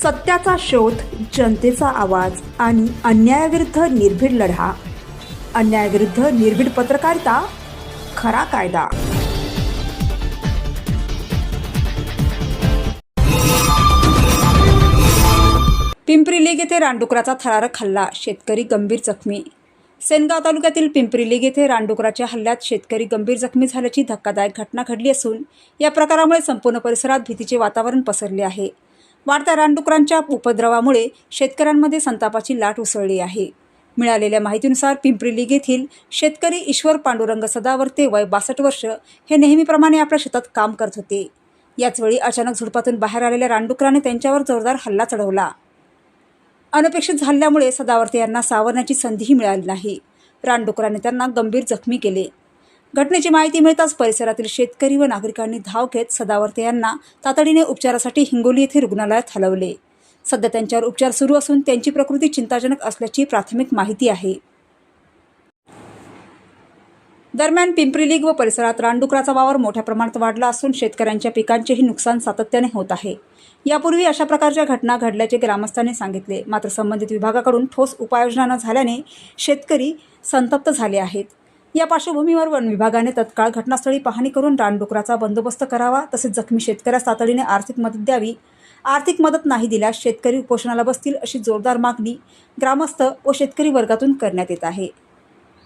सत्याचा शोध, जनतेचा आवाज आणि अन्यायाविरुद्ध निर्भीड लढा. अन्यायाविरुद्ध निर्भीड पत्रकारिता, खरा कायदा. पिंपरी लिग येथे रानडुकराचा थरारक हल्ला, शेतकरी गंभीर जखमी. सेनगाव तालुक्यातील पिंपरी लिग येथे रानडुकराच्या हल्ल्यात शेतकरी गंभीर जखमी झाल्याची धक्कादायक घटना घडली असून या प्रकारामुळे संपूर्ण परिसरात भीतीचे वातावरण पसरले आहे. वाढत्या रानडुकरांच्या उपद्रवामुळे शेतकऱ्यांमध्ये संतापाची लाट उसळली आहे. मिळालेल्या माहितीनुसार पिंपरी लिग येथील शेतकरी ईश्वर पांडुरंग सदावर्ते वय 62 वर्ष हे नेहमीप्रमाणे आपल्या शेतात काम करत होते. याचवेळी अचानक झुडपातून बाहेर आलेल्या रानडुकराने त्यांच्यावर जोरदार हल्ला चढवला. अनपेक्षित हल्ल्यामुळे सदावर्ते यांना सावरण्याची संधीही मिळाली नाही. रानडुकराने त्यांना गंभीर जखमी केले. घटनेची माहिती मिळताच परिसरातील शेतकरी व नागरिकांनी धाव घेत सदावर्ते यांना तातडीने उपचारासाठी हिंगोली येथे रुग्णालयात हलवले. सध्या त्यांच्यावर उपचार सुरू असून त्यांची प्रकृती चिंताजनक असल्याची प्राथमिक माहिती आहे. दरम्यान पिंपरी लिग व परिसरात रानडुकराचा वावर मोठ्या प्रमाणात वाढला असून शेतकऱ्यांच्या पिकांचेही नुकसान सातत्याने होत आहे. यापूर्वी अशा प्रकारच्या घटना घडल्याचे ग्रामस्थांनी सांगितले. मात्र संबंधित विभागाकडून ठोस उपाययोजना न झाल्याने शेतकरी संतप्त झाले आहेत. या पार्श्वभूमीवर वन विभागाने तत्काळ घटनास्थळी पाहणी करून रानडुकराचा बंदोबस्त करावा, तसेच जखमी शेतकऱ्यास तातडीने आर्थिक मदत द्यावी. आर्थिक मदत नाही दिल्यास शेतकरी उपोषणाला बसतील अशी जोरदार मागणी ग्रामस्थ व शेतकरी वर्गातून करण्यात येत आहे.